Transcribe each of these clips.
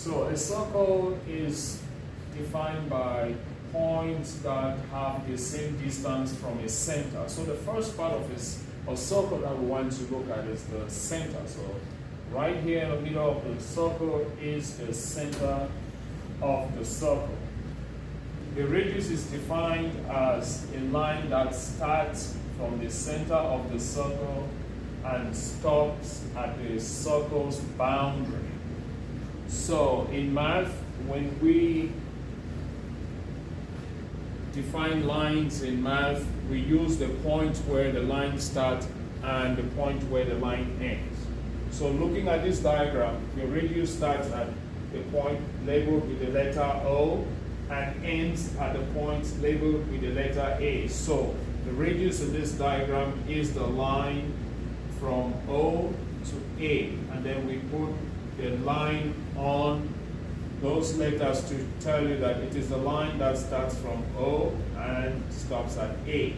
So a circle is defined by points that have the same distance from a center. So the first part of a circle that we want to look at is the center. So right here in the middle of the circle is the center of the circle. The radius is defined as a line that starts from the center of the circle and stops at the circle's boundary. So in math, when we define lines in math, we use the point where the line starts and the point where the line ends. So looking at this diagram, the radius starts at the point labeled with the letter O and ends at the point labeled with the letter A. So the radius in this diagram is the line from O to A, and then we put the line on those letters to tell you that it is the line that starts from O and stops at A.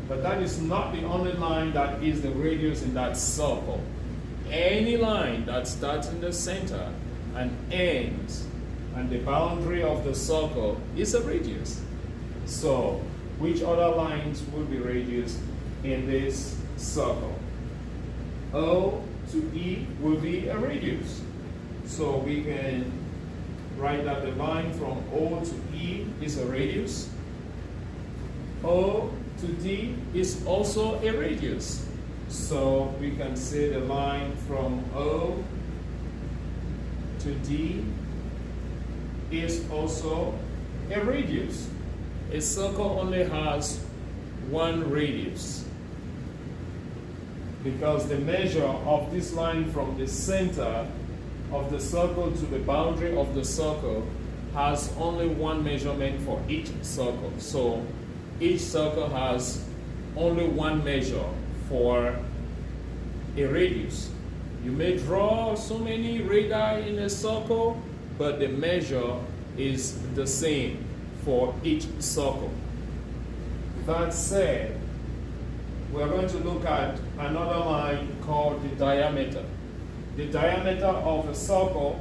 But that is not the only line that is the radius in that circle. Any line that starts in the center and ends and the boundary of the circle is a radius. So which other lines will be radius in this circle? O to E will be a radius. So we can write that the line from O to E is a radius. O to D is also a radius. So we can say the line from O to D is also a radius. A circle only has one radius, because the measure of this line from the center of the circle to the boundary of the circle has only one measurement for each circle. So each circle has only one measure for a radius. You may draw so many radii in a circle, but the measure is the same for each circle. That said, we're going to look at another line called the diameter. The diameter of a circle,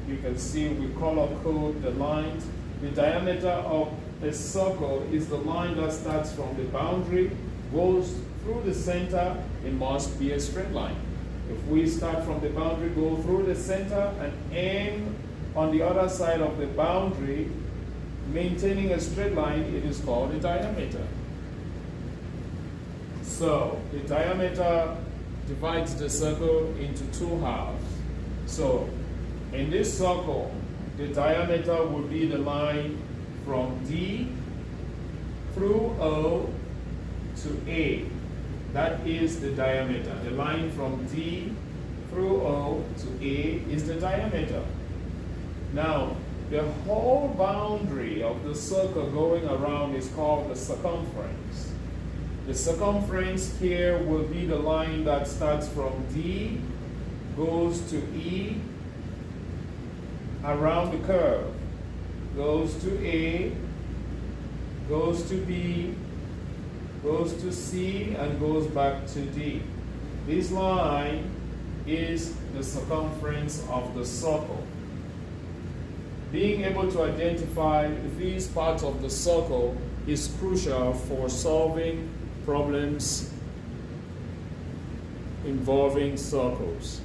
you can see we color code the lines. The diameter of a circle is the line that starts from the boundary, goes through the center. It must be a straight line. If we start from the boundary, go through the center and end on the other side of the boundary, maintaining a straight line, it is called a diameter. So the diameter divides the circle into two halves. So in this circle, the diameter will be the line from D through O to A. That is the diameter. The line from D through O to A is the diameter. Now, the whole boundary of the circle going around is called the circumference. The circumference here will be the line that starts from D, goes to E, around the curve, goes to A, goes to B, goes to C, and goes back to D. This line is the circumference of the circle. Being able to identify these parts of the circle is crucial for solving problems involving circles.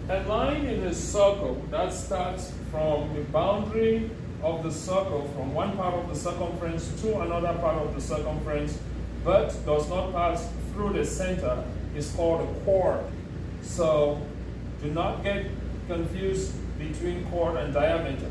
A line in a circle that starts from the boundary of the circle, from one part of the circumference to another part of the circumference, but does not pass through the center, is called a chord. So do not get confused between chord and diameter.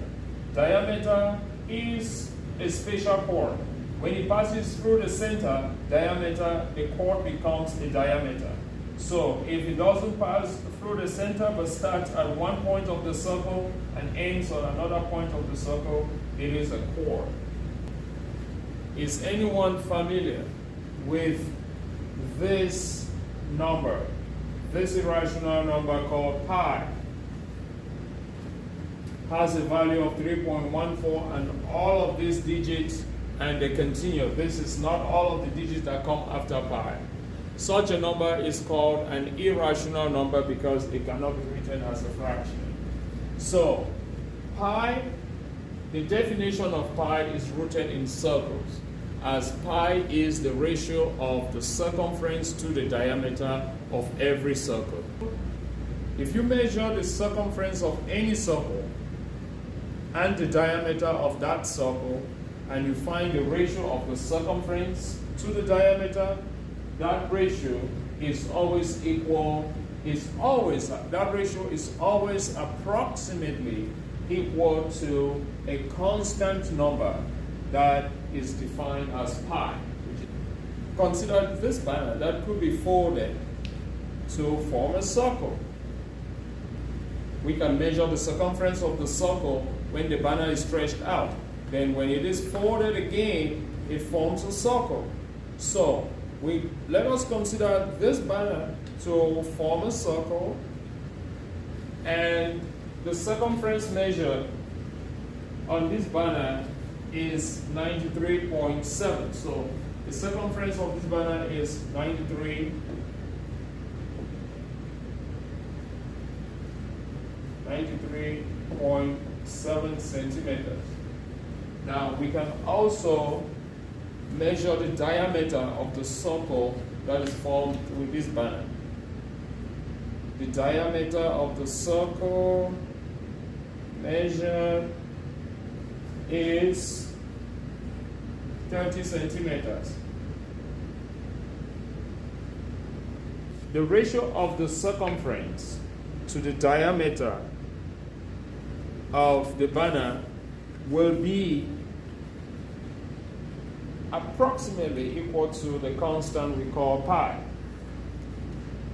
Diameter is a spatial chord. When it passes through the center, diameter, the chord becomes a diameter. So if it doesn't pass through the center but starts at one point of the circle and ends on another point of the circle, it is a chord. Is anyone familiar with this number, this irrational number called pi? Has a value of 3.14, and all of these digits, and they continue. This is not all of the digits that come after pi. Such a number is called an irrational number because it cannot be written as a fraction. So pi, the definition of pi is rooted in circles, as pi is the ratio of the circumference to the diameter of every circle. If you measure the circumference of any circle and the diameter of that circle, and you find the ratio of the circumference to the diameter, that ratio is always equal, that ratio is always approximately equal to a constant number that is defined as pi. Consider this banner that could be folded to form a circle. We can measure the circumference of the circle when the banner is stretched out. Then when it is folded again, it forms a circle. So let us consider this banner to form a circle, and the circumference measured on this banner is 93.7. So the circumference of this banner is 93.7 centimeters. Now we can also measure the diameter of the circle that is formed with this banner. The diameter of the circle measured is 30 centimeters. The ratio of the circumference to the diameter of the banner will be approximately equal to the constant we call pi.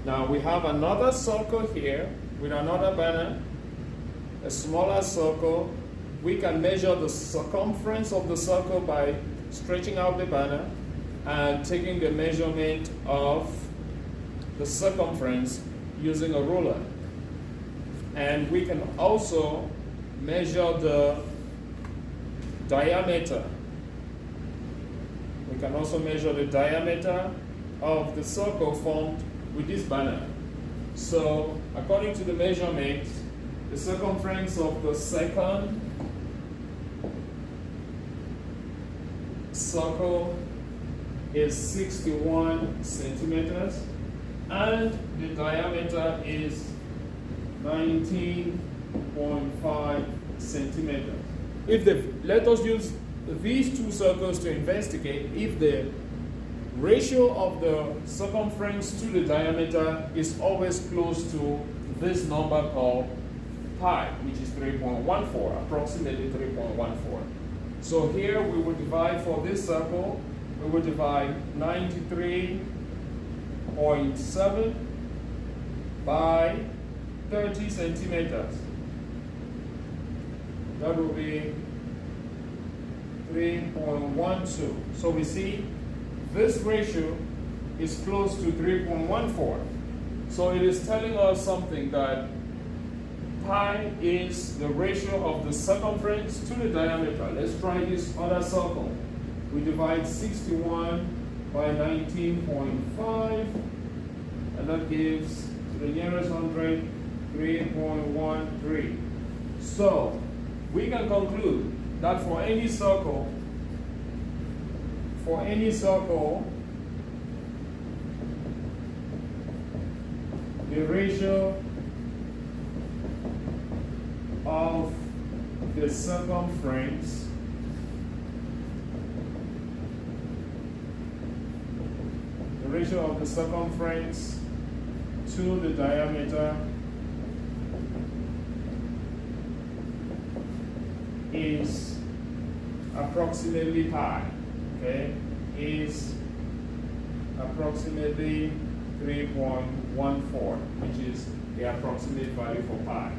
Now we have another circle here with another banner, a smaller circle. We can measure the circumference of the circle by stretching out the banner and taking the measurement of the circumference using a ruler. And we can also measure the diameter. We can also measure the diameter of the circle formed with this banner. So according to the measurement, the circumference of the second circle is 61 centimeters and the diameter is 19.5 centimeters. Let us use these two circles to investigate if the ratio of the circumference to the diameter is always close to this number called pi, which is 3.14, approximately 3.14. So here we will divide for this circle, we will divide 93.7 by 30 centimeters. That will be 3.12. So we see this ratio is close to 3.14. So it is telling us something, that pi is the ratio of the circumference to the diameter. Let's try this other circle. We divide 61 by 19.5, and that gives to the nearest 100 3.13. So we can conclude that for any circle, the ratio of the circumference to the diameter is approximately pi, okay, is approximately 3.14, which is the approximate value for pi.